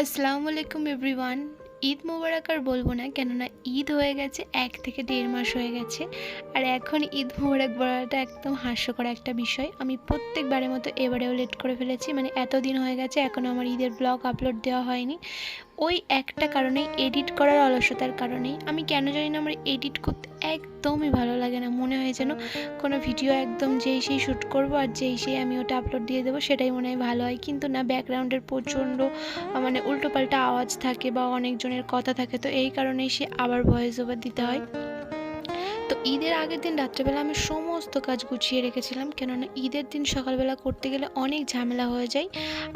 আসসালামু আলাইকুম এভরিওয়ান। ঈদ মোবারক আর বলবো না, কেননা ঈদ হয়ে গেছে ১ থেকে ১.৫ মাস হয়ে গেছে। আর এখন ঈদ মোবারক বলাটা একদম হাস্যকর একটা বিষয়। আমি প্রত্যেকবারের মতো এবারেও লেট করে ফেলেছি। মানে এতদিন হয়ে গেছে এখনও আমার ঈদের ব্লগ আপলোড দেওয়া হয়নি। ওই একটা কারণেই, এডিট করার অলসতার কারণেই। আমি কেন জানি না, আমার এডিট করতে একদমই ভালো লাগে না। মনে হয় যেন কোনো ভিডিও একদম যেই সেই শ্যুট করবো আর যেই সেই আমি ওটা আপলোড দিয়ে দেবো, সেটাই মনে হয় ভালো হয়। কিন্তু না, ব্যাকগ্রাউন্ডের প্রচণ্ড মানে উল্টোপাল্টা আওয়াজ থাকে বা অনেকজনের কথা থাকে, তো এই কারণেই সে আবার ভয়েস ওভার দিতে হয়। তো ঈদের আগের দিন রাত্রেবেলা আমি সমস্ত কাজ গুছিয়ে রেখেছিলাম, কেননা ঈদের দিন সকালবেলা করতে গেলে অনেক ঝামেলা হয়ে যায়।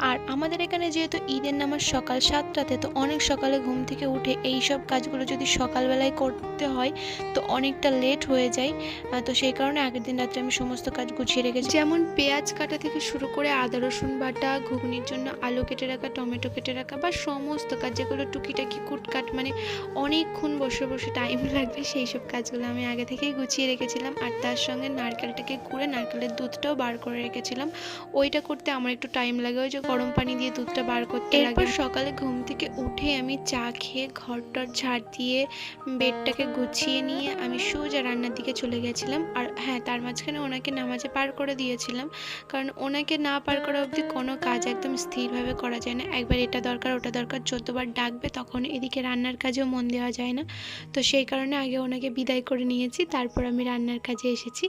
আর আমাদের এখানে যেহেতু ঈদের নামাজ সকাল 7টাতে, তো অনেক সকালে ঘুম থেকে উঠে এই সব কাজগুলো যদি সকালবেলায় করতে হয় তো অনেকটা লেট হয়ে যায়। তো সেই কারণে আগের দিন রাত্রে আমি সমস্ত কাজ গুছিয়ে রেখেছি, যেমন পেঁয়াজ কাটা থেকে শুরু করে আদা রসুন বাটা, ঘুগনির জন্য আলু কেটে রাখা, টমেটো কেটে রাখা, বা সমস্ত কাজ যেগুলো টুকিটাকি কুটকাট, মানে অনেকক্ষণ বসে বসে টাইম লাগবে, সেই সব কাজগুলো আমি আগে থেকেই গুছিয়ে রেখেছিলাম। আর তার সঙ্গে নারকেলটাকে কুড়ে নারকেলের দুধটাও বার করে রেখেছিলাম। ওইটা করতে আমার একটু টাইম লাগে, ওই যে গরম পানি দিয়ে দুধটা বার করতে লাগে। এরপর সকালে ঘুম থেকে উঠে আমি চা খেয়ে ঘরটার ঝাড় দিয়ে বেডটাকে গুছিয়ে নিয়ে আমি সোজা রান্নার দিকে চলে গেছিলাম। আর হ্যাঁ, তার মাঝখানে ওনাকে নামাজে পার করে দিয়েছিলাম, কারণ ওনাকে না পার করা অবধি কোনো কাজ একদম স্থিরভাবে করা যায় না। একবার এটা দরকার ওটা দরকার ১৪বার ডাকবে, তখন এদিকে রান্নার কাজেও মন দেওয়া যায় না। তো সেই কারণে আগে ওনাকে বিদায় করে নিয়েছি, তারপর আমি রান্নার কাজে এসেছি।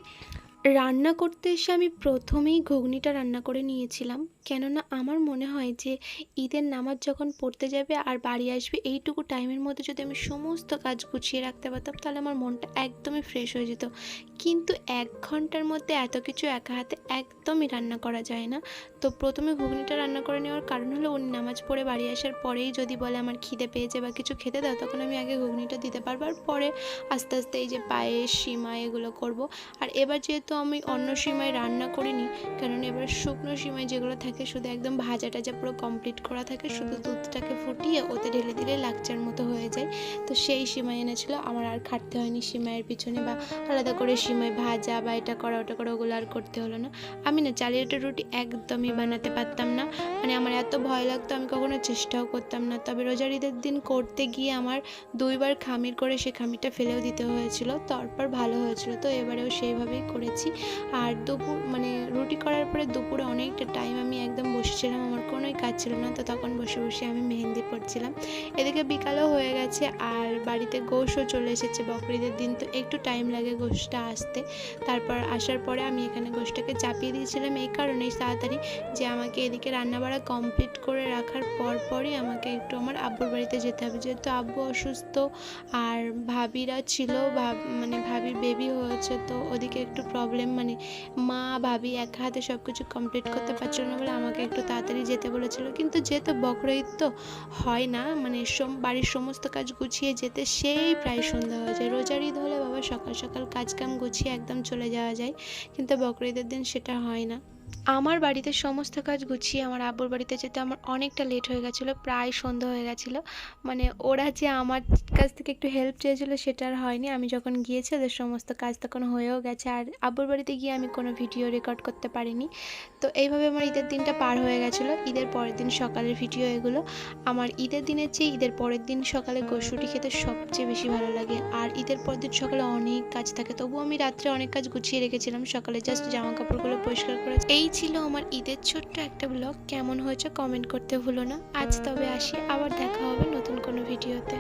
রান্না করতে এসে আমি প্রথমেই ঘুগনিটা রান্না করে নিয়েছিলাম, কেননা আমার মনে হয় যে ঈদের নামাজ যখন পড়তে যাবে আর বাড়ি আসবে, এইটুকু টাইমের মধ্যে যদি আমি সমস্ত কাজ গুছিয়ে রাখতে পারতাম তাহলে আমার মনটা একদমই ফ্রেশ হয়ে যেত। কিন্তু ১ ঘন্টার মধ্যে এত কিছু একা হাতে একদমই রান্না করা যায় না। তো প্রথমে ঘুগনিটা রান্না করে নেওয়ার কারণ হলো, উনি নামাজ পড়ে বাড়ি আসার পরেই যদি বলে আমার খিদে পেয়েছে বা কিছু খেতে দাও, তখন আমি আগে ঘুগনিটা দিতে পারবো, আর পরে আস্তে আস্তে এই যে পায়েস, সিমাই এগুলো করব। আর এবার যেহেতু আমি অন্য সিমাই রান্না করিনি, কারণ এবার শুকনো সিমাই যেগুলো থাকে শুধু একদম ভাজা টাজা পুরো কমপ্লিট করা থাকে, শুধু দুধটাকে ফুটিয়ে ওতে ঢেলে দিলে লাকচার মতো হয়ে যায়। তো সেই সিমাই এনেছিল, আমার আর খাটতে হয়নি সিমাইয়ের পিছনে, বা আলাদা করে সিমাই ভাজা বা এটা করা ওটা করা ওগুলো আর করতে হলো না। আমি না চালের রুটি একদমই বানাতে পারতাম না, মানে আমার এত ভয় লাগতো, আমি কখনো চেষ্টাও করতাম না। তবে রোজার ঈদের দিন করতে গিয়ে আমার ২বার খামির করে সে খামিরটা ফেলেও দিতে হয়েছিল, তারপর ভালো হয়েছিল। তো এবারেও সেইভাবেই করেছি। আর দুপুর মানে রুটি করার পরে দুপুরে অনেকটা টাইম আমি একদম বসেছিলাম, আমার কোনোই কাজ ছিল না, তো তখন বসে বসে আমি মেহেন্দি পড়ছিলাম। এদিকে বিকালও হয়ে গেছে আর বাড়িতে গোশও চলে এসেছে বকরিদের দিন, তো একটু টাইম লাগে গোশটা আসতে। তারপর আসার পরে আমি এখানে গোশটাকে চাপিয়ে দিয়েছিলাম এই কারণেই তাড়াতাড়ি, যে আমাকে এদিকে রান্নাবাড়া কমপ্লিট করে রাখার পরই আমাকে একটু আমার আব্বুর বাড়িতে যেতে হবে, যেহেতু আব্বু অসুস্থ আর ভাবিরা ছিল, মানে ভাবির বেবি হয়েছে, তো ওদিকে একটু প্রবলেম, মানে মা ভাবি একা হাতে সব কিছু কমপ্লিট করতে পারছিল না বলে আমাকে একটু তাড়াতাড়ি যেতে বলেছিল। কিন্তু যেহেতু বকরা ঈদ তো হয় না, মানে বাড়ির সমস্ত কাজ গুছিয়ে যেতে সেই প্রায় সন্ধ্যা হয়ে যায়। রোজার ঈদ হলে বাবা সকাল সকাল কাজকাম গুছিয়ে একদম চলে যাওয়া যায়, কিন্তু বকরা ঈদের দিন সেটা হয় না। আমার বাড়িতে সমস্ত কাজ গুছিয়ে আমার আব্বুর বাড়িতে যেতে আমার অনেকটা লেট হয়ে গেছিলো, প্রায় সন্ধ্যা হয়ে গেছিলো। মানে ওরা যে আমার কাছ থেকে একটু হেল্প চেয়েছিলো সেটা আর হয়নি, আমি যখন গিয়েছি ওদের সমস্ত কাজ তখন হয়েও গেছে। আর আব্বুর বাড়িতে গিয়ে আমি কোনো ভিডিও রেকর্ড করতে পারিনি। তো এইভাবে আমার ঈদের দিনটা পার হয়ে গেছিলো। ঈদের পরের দিন সকালের ভিডিও এগুলো। আমার ঈদের দিনের চেয়ে ঈদের পরের দিন সকালে গোশরুটি খেতে সবচেয়ে বেশি ভালো লাগে। আর ঈদের পরের দিন সকালে অনেক কাজ থাকে, তবুও আমি রাত্রে অনেক কাজ গুছিয়ে রেখেছিলাম, সকালে জাস্ট জামা কাপড়গুলো পরিষ্কার করে। এই ছিল আমার ঈদের ছোট্ট একটা ব্লগ। কেমন হয়েছে কমেন্ট করতে ভুলো না। আজ তবে আসি, আবার দেখা হবে নতুন কোনো ভিডিওতে।